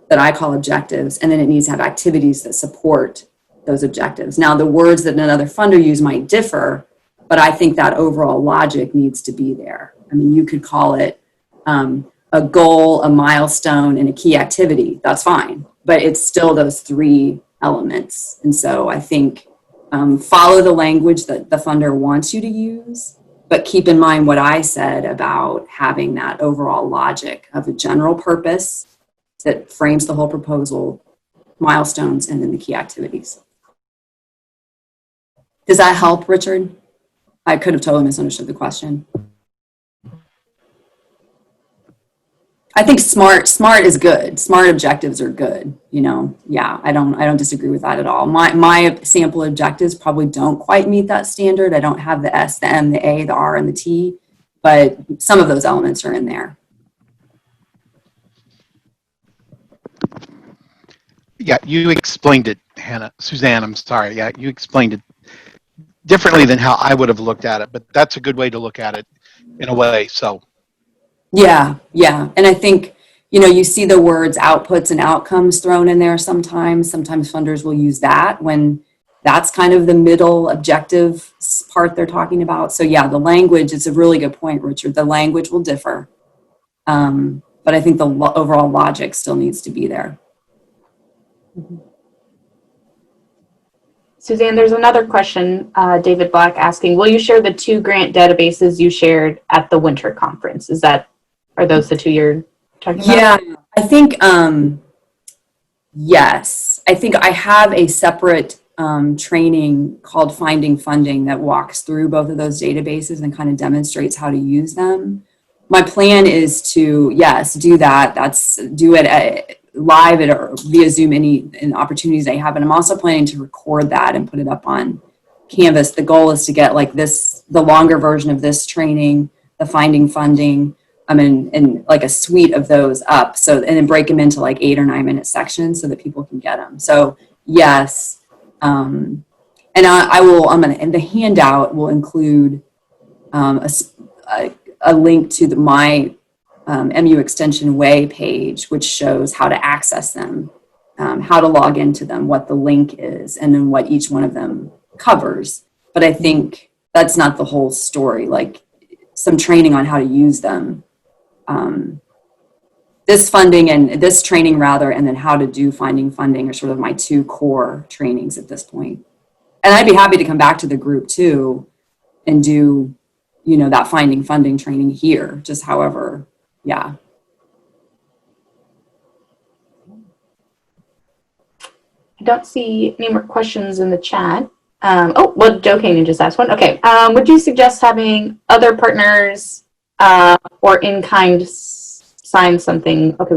that I call objectives. And then it needs to have activities that support those objectives. Now, the words that another funder use might differ, but I think that overall logic needs to be there. I mean, you could call it a goal, a milestone, and a key activity. That's fine, but it's still those 3 elements. And so I think follow the language that the funder wants you to use, but keep in mind what I said about having that overall logic of a general purpose that frames the whole proposal, milestones, and then the key activities. Does that help, Richard? I could have totally misunderstood the question. I think smart is good. Smart objectives are good. Yeah, I don't disagree with that at all. My sample objectives probably don't quite meet that standard. I don't have the S, the M, the A, the R, and the T, but some of those elements are in there. Yeah, you explained it, Hannah. Suzanne, I'm sorry. Yeah, you explained it differently than how I would have looked at it, but that's a good way to look at it in a way. So Yeah. And I think, you see the words outputs and outcomes thrown in there sometimes. Sometimes funders will use that when that's kind of the middle objective part they're talking about. So yeah, the language, it's a really good point, Richard. The language will differ. But I think the overall logic still needs to be there. Suzanne, there's another question, David Black asking, will you share the 2 grant databases you shared at the winter conference? Are those the 2 you're talking about? Yeah, I think, yes. I think I have a separate training called Finding Funding that walks through both of those databases and kind of demonstrates how to use them. My plan is to, yes, do that. Do it live or via Zoom, any opportunities I have. And I'm also planning to record that and put it up on Canvas. The goal is to get like the longer version of this training, the Finding Funding, and like a suite of those up. And then break them into like 8 or 9 minute sections so that people can get them. So yes. And and the handout will include a link to my MU Extension Way page, which shows how to access them, how to log into them, what the link is, and then what each one of them covers. But I think that's not the whole story, like some training on how to use them. This funding and this training rather, and then how to do Finding Funding are sort of my 2 core trainings at this point. And I'd be happy to come back to the group too and do, that Finding Funding training here, just however, yeah. I don't see any more questions in the chat. Joe Kanan just asked one. Okay. Would you suggest having other partners or in-kind sign something? Okay,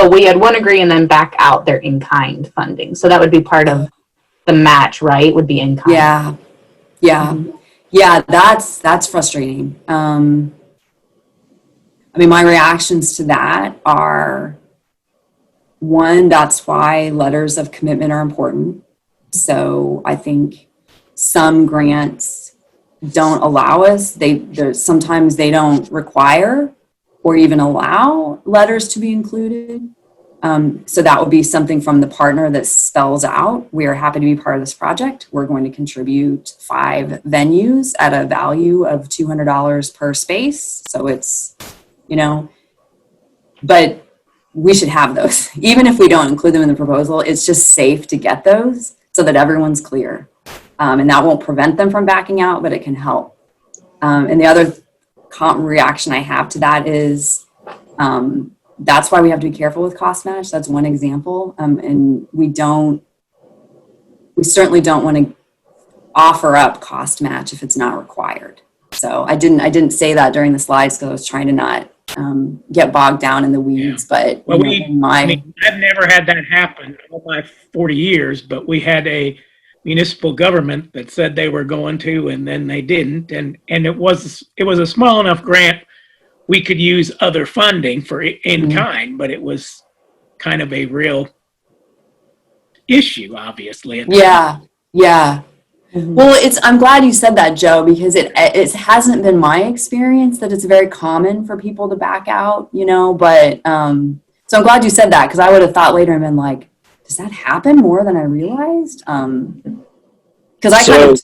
we had one agree and then back out their in-kind funding. So that would be part of the match, right? Would be in-kind. Yeah. Mm-hmm. Yeah, that's frustrating. My reactions to that are, one, that's why letters of commitment are important. So I think some grants don't allow us. Sometimes they don't require or even allow letters to be included. So that would be something from the partner that spells out, we are happy to be part of this project. We're going to contribute 5 venues at a value of $200 per space. So it's, but we should have those. Even if we don't include them in the proposal, it's just safe to get those so that everyone's clear. And that won't prevent them from backing out, but it can help. And the other reaction I have to that is, that's why we have to be careful with cost match. That's one example. And we certainly don't want to offer up cost match if it's not required. So I didn't say that during the slides because I was trying to not get bogged down in the weeds. Yeah. But well, I've never had that happen all my 40 years, but we had a municipal government that said they were going to, and then they didn't. And it was a small enough grant we could use other funding for in kind, but it was kind of a real issue, obviously. Yeah. Mm-hmm. Well, I'm glad you said that, Joe, because it hasn't been my experience that it's very common for people to back out, but so I'm glad you said that, because I would have thought later and been like, does that happen more than I realized? Because I kind of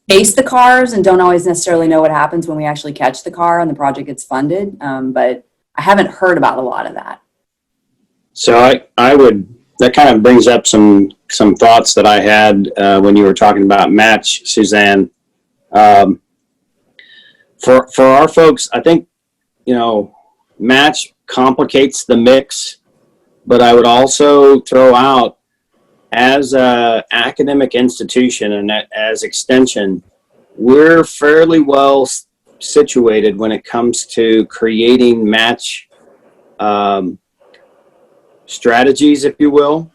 chase the cars and don't always necessarily know what happens when we actually catch the car and the project gets funded, but I haven't heard about a lot of that. So that kind of brings up some thoughts that I had when you were talking about match, Suzanne. For our folks, I think, match complicates the mix, but I would also throw out, as an academic institution and as Extension, we're fairly well situated when it comes to creating match strategies, if you will.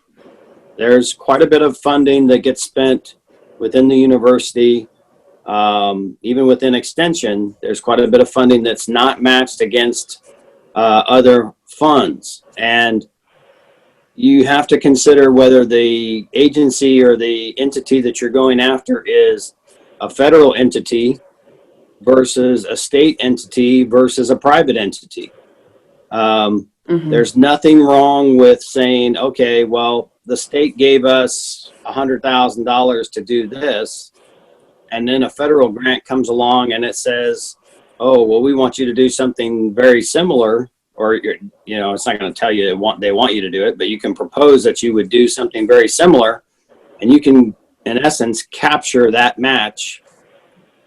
There's quite a bit of funding that gets spent within the university. Even within extension, there's quite a bit of funding that's not matched against other funds. And you have to consider whether the agency or the entity that you're going after is a federal entity versus a state entity versus a private entity. There's nothing wrong with saying, okay, well, the state gave us $100,000 to do this, and then a federal grant comes along and it says, oh, well, we want you to do something very similar, or, you know, it's not going to tell you they want you to do it, but you can propose that you would do something very similar, and you can, in essence, capture that match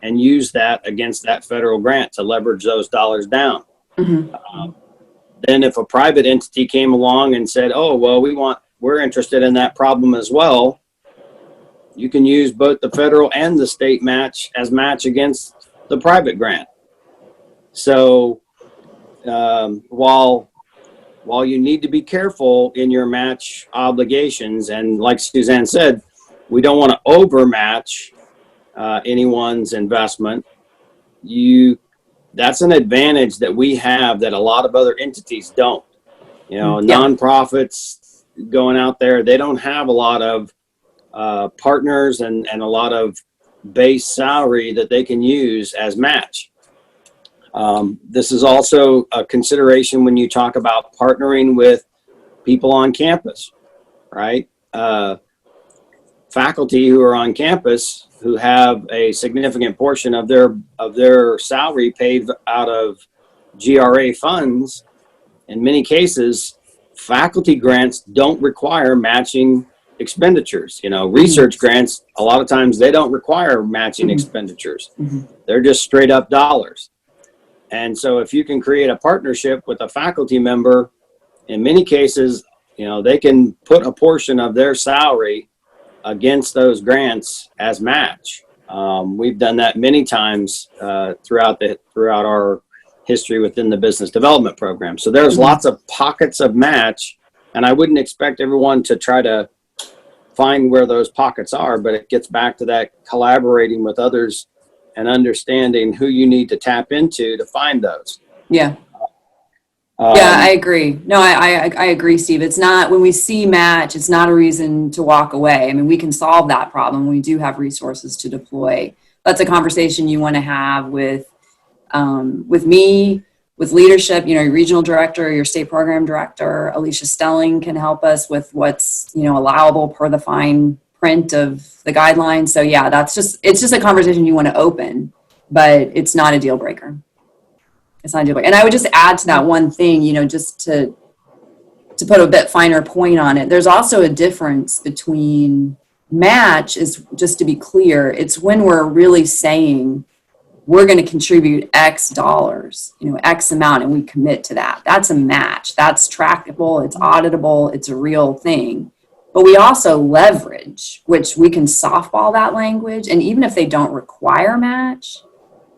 and use that against that federal grant to leverage those dollars down. Then if a private entity came along and said, oh, well, we're interested in that problem as well, you can use both the federal and the state match as match against the private grant. So while you need to be careful in your match obligations, and like Suzanne said, we don't want to overmatch anyone's investment, that's an advantage that we have that a lot of other entities don't. You know, nonprofits going out there, they don't have a lot of partners and a lot of base salary that they can use as match. This is also a consideration when you talk about partnering with people on campus, right? Faculty who are on campus who have a significant portion of their salary paid out of GRA funds. In many cases, faculty grants don't require matching expenditures. You know, research grants, a lot of times they don't require matching expenditures. They're just straight up dollars. And so if you can create a partnership with a faculty member, in many cases, you know, they can put a portion of their salary against those grants as match. We've done that many times throughout our history within the business development program. So there's lots of pockets of match, and I wouldn't expect everyone to try to find where those pockets are, but it gets back to that collaborating with others and understanding who you need to tap into to find those. Yeah. Yeah, I agree. No, I agree, Steve. It's not, when we see match, it's not a reason to walk away. I mean, we can solve that problem. We do have resources to deploy. That's a conversation you want to have with me, with leadership, you know, your regional director, your state program director. Alicia Stelling can help us with what's, you know, allowable per the fine print of the guidelines. So yeah, it's just a conversation you want to open, but it's not a deal breaker. It's not a deal breaker. And I would just add to that one thing, you know, just to put a bit finer point on it. There's also a difference between match, is just to be clear, it's when we're really saying we're going to contribute X dollars, you know, X amount, and we commit to that. That's a match. That's trackable. It's auditable. It's a real thing. But we also leverage, which we can softball that language. And even if they don't require match,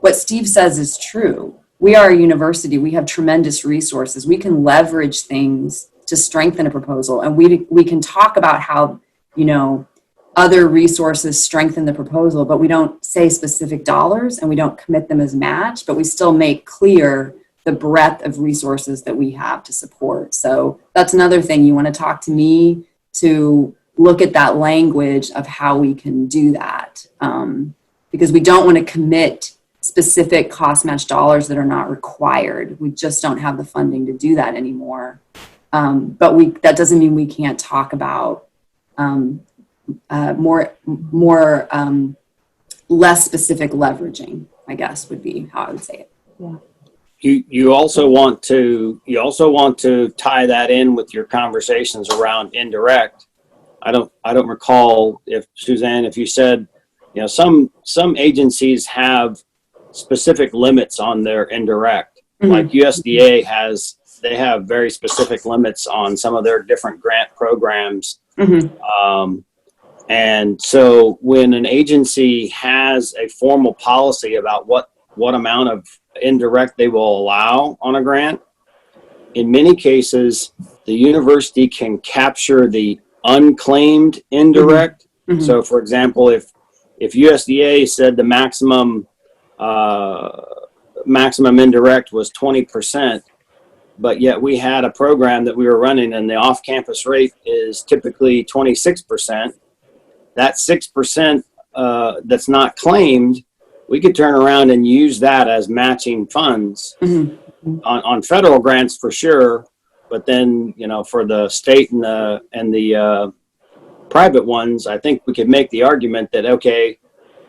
what Steve says is true. We are a university. We have tremendous resources. We can leverage things to strengthen a proposal. And we can talk about how, you know, other resources strengthen the proposal, but we don't say specific dollars and we don't commit them as match, but we still make clear the breadth of resources that we have to support. So that's another thing. You want to talk to me to look at that language of how we can do that. Because we don't want to commit specific cost match dollars that are not required. We just don't have the funding to do that anymore. But that doesn't mean we can't talk about less specific leveraging, I guess would be how I would say it. Yeah. You also want to tie that in with your conversations around indirect. I don't recall if Suzanne, if you said, you know, some agencies have specific limits on their indirect. Like USDA they have very specific limits on some of their different grant programs. And so when an agency has a formal policy about what amount of indirect they will allow on a grant, in many cases, the university can capture the unclaimed indirect. Mhm. So, for example, if USDA said the maximum indirect was 20%, but yet we had a program that we were running and the off-campus rate is typically 26%, that 6% that's not claimed, we could turn around and use that as matching funds on federal grants for sure. But then, for the state and the private ones, I think we could make the argument that, okay,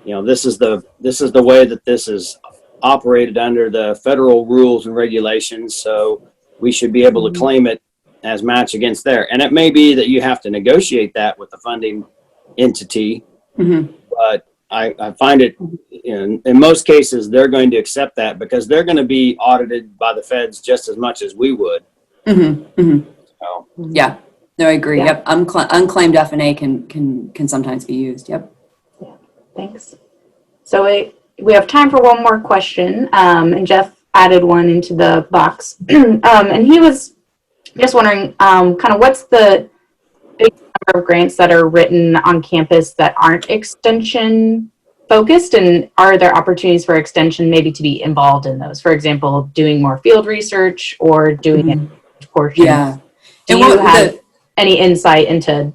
this is the way that this is operated under the federal rules and regulations. So we should be able to claim it as match against there. And it may be that you have to negotiate that with the funding entity, but I find it in most cases, they're going to accept that because they're going to be audited by the feds just as much as we would. So. Yeah, no, I agree. Yeah. Yep. Unclaimed F&A can sometimes be used. Yep. Thanks. So we have time for one more question, and Jeff added one into the box. And he was just wondering, kind of what's the big number of grants that are written on campus that aren't extension focused, and are there opportunities for extension maybe to be involved in those? For example, doing more field research or doing a portion. Yeah. Do And you have any insight into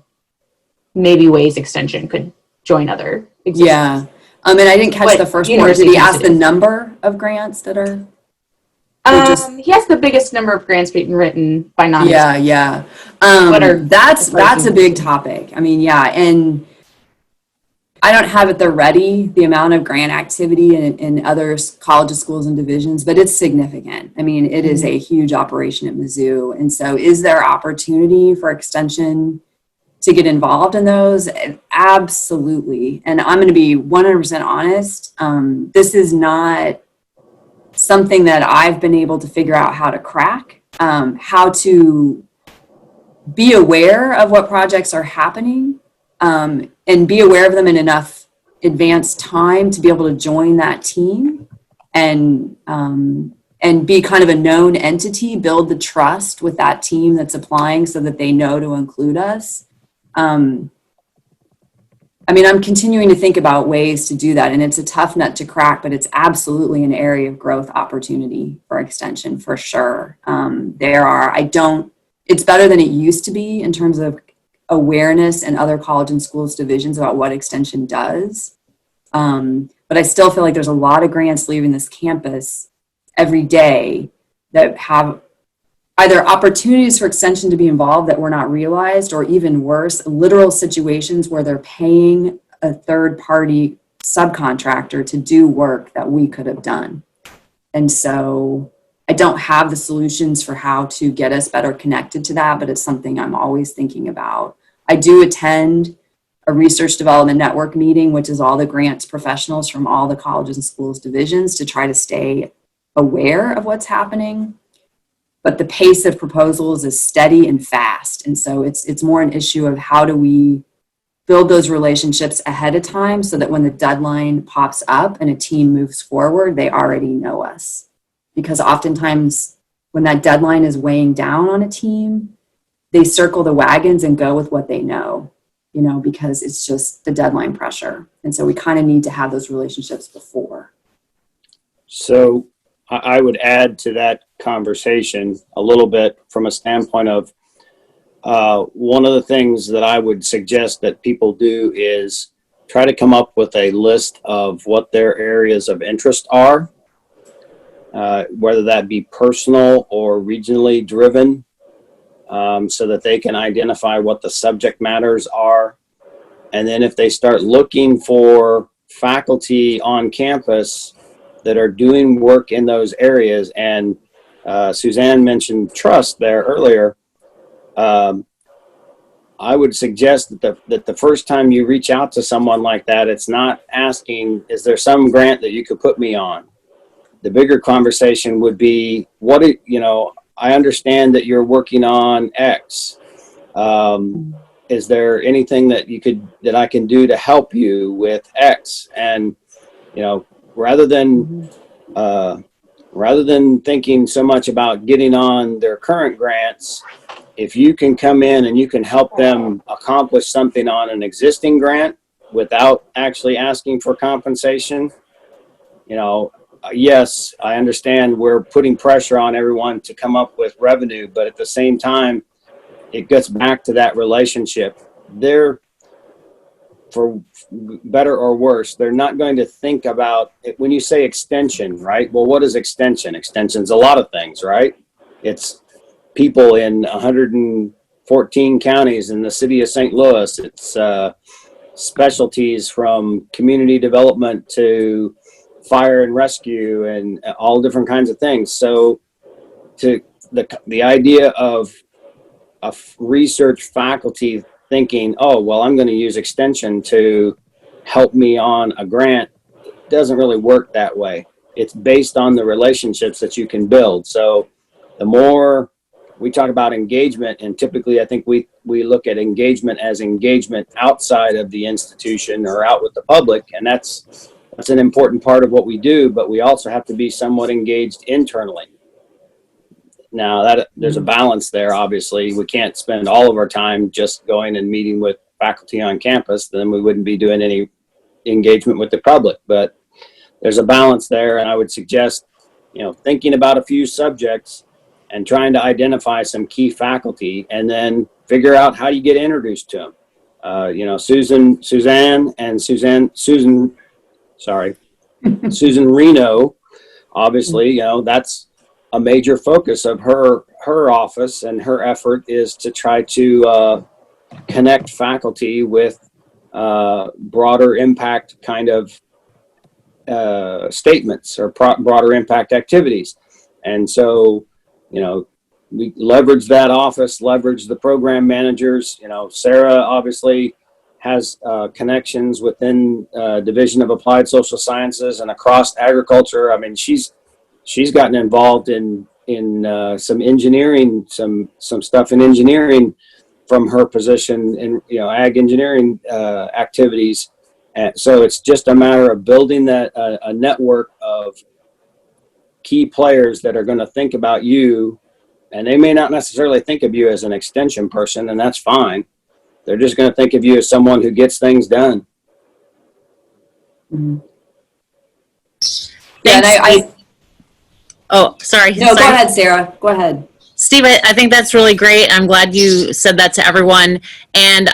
maybe ways extension could join other existing? Yeah. And I didn't catch What the first part. university Did he needs ask to the do? number of grants that are? He has the biggest number of grants being written by non. Yeah. What are That's the a big topic. I mean, yeah. And I don't have it there ready, the amount of grant activity in other colleges, schools, and divisions, but it's significant. I mean, it is a huge operation at Mizzou. And so is there opportunity for extension to get involved in those? Absolutely. And I'm going to be 100% honest. This is not something that I've been able to figure out how to crack, how to be aware of what projects are happening, and be aware of them in enough advanced time to be able to join that team and be kind of a known entity, build the trust with that team that's applying so that they know to include us. I mean, I'm continuing to think about ways to do that, and it's a tough nut to crack, but it's absolutely an area of growth opportunity for extension for sure. It's better than it used to be in terms of awareness and other college and schools divisions about what extension does. But I still feel like there's a lot of grants leaving this campus every day that have either opportunities for extension to be involved that were not realized, or even worse, literal situations where they're paying a third-party subcontractor to do work that we could have done. And so I don't have the solutions for how to get us better connected to that, but it's something I'm always thinking about. I do attend a research development network meeting, which is all the grants professionals from all the colleges and schools divisions, to try to stay aware of what's happening. But the pace of proposals is steady and fast. And so it's more an issue of how do we build those relationships ahead of time so that when the deadline pops up and a team moves forward, they already know us. Because oftentimes when that deadline is weighing down on a team, they circle the wagons and go with what they know, because it's just the deadline pressure. And so we kind of need to have those relationships before. So I would add to that conversation a little bit from a standpoint of one of the things that I would suggest that people do is try to come up with a list of what their areas of interest are, whether that be personal or regionally driven, so that they can identify what the subject matters are. And then if they start looking for faculty on campus that are doing work in those areas, and Suzanne mentioned trust there earlier, I would suggest that the first time you reach out to someone like that, it's not asking, is there some grant that you could put me on? The bigger conversation would be, I understand that you're working on X. Is there anything that I can do to help you with X? And, rather than rather than thinking so much about getting on their current grants, if you can come in and you can help them accomplish something on an existing grant without actually asking for compensation, yes, I understand we're putting pressure on everyone to come up with revenue, but at the same time, it gets back to that relationship. They're, for better or worse, they're not going to think about it. When you say extension, right? Well, what is extension? Extension's a lot of things, right? It's people in 114 counties in the city of St. Louis. It's specialties from community development to fire and rescue and all different kinds of things. So to the idea of a research faculty thinking, oh, well, I'm going to use extension to help me on a grant, it doesn't really work that way. It's based on the relationships that you can build. So the more we talk about engagement, and typically I think we look at engagement as engagement outside of the institution or out with the public, and that's an important part of what we do, but we also have to be somewhat engaged internally. Now, that there's a balance there, obviously. We can't spend all of our time just going and meeting with faculty on campus, then we wouldn't be doing any engagement with the public. But there's a balance there, and I would suggest, thinking about a few subjects and trying to identify some key faculty and then figure out how you get introduced to them. Suzanne Reno, obviously, that's a major focus of her office, and her effort is to try to connect faculty with broader impact kind of statements or broader impact activities. And so, we leverage that office, leverage the program managers. Sarah obviously has connections within Division of Applied Social Sciences and across agriculture. I mean, she's gotten involved in some engineering, some stuff in engineering from her position in ag engineering activities. And so it's just a matter of building that a network of key players that are going to think about you, and they may not necessarily think of you as an extension person, and that's fine. They're just going to think of you as someone who gets things done. Mm-hmm. Yeah, And oh, sorry. No, go ahead, Sarah. Go ahead. Steve, I think that's really great. I'm glad you said that to everyone. And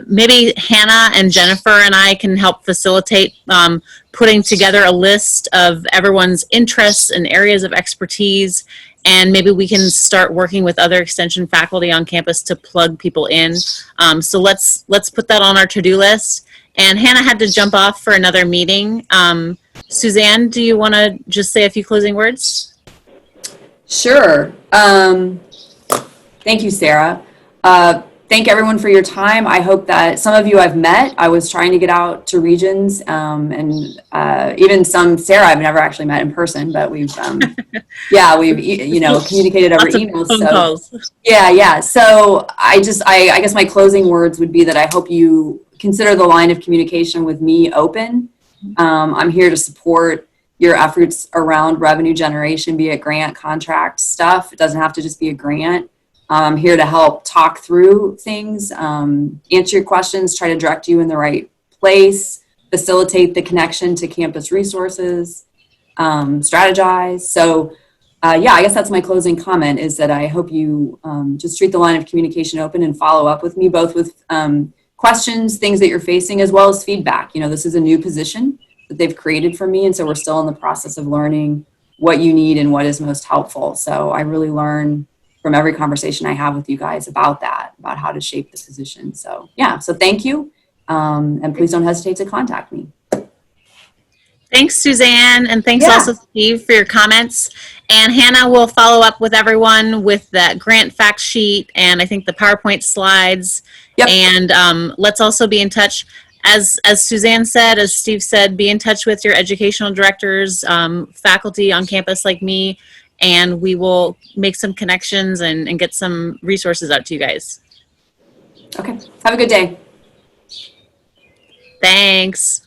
maybe Hannah and Jennifer and I can help facilitate putting together a list of everyone's interests and areas of expertise. And maybe we can start working with other extension faculty on campus to plug people in. So let's put that on our to-do list. And Hannah had to jump off for another meeting. Suzanne, do you want to just say a few closing words? Sure. Thank you, Sarah. Thank everyone for your time. I hope that some of you I've met. I was trying to get out to regions, and even some Sarah I've never actually met in person, but we've communicated over emails. Phone calls. Yeah. So I guess my closing words would be that I hope you consider the line of communication with me open. I'm here to support your efforts around revenue generation, be it grant, contract stuff. It doesn't have to just be a grant. I'm here to help talk through things, answer your questions, try to direct you in the right place, facilitate the connection to campus resources, strategize. So I guess that's my closing comment, is that I hope you just treat the line of communication open and follow up with me, both with questions, things that you're facing, as well as feedback. This is a new position that they've created for me, and so we're still in the process of learning what you need and what is most helpful. So I really learn from every conversation I have with you guys about that, about how to shape the position. So so thank you, and please don't hesitate to contact me. Thanks, Suzanne, and thanks also, Steve, for your comments. And Hannah will follow up with everyone with that grant fact sheet and I think the PowerPoint slides. Yep. And let's also be in touch. As Suzanne said, as Steve said, be in touch with your educational directors, faculty on campus like me, and we will make some connections and get some resources out to you guys. Okay. Have a good day. Thanks.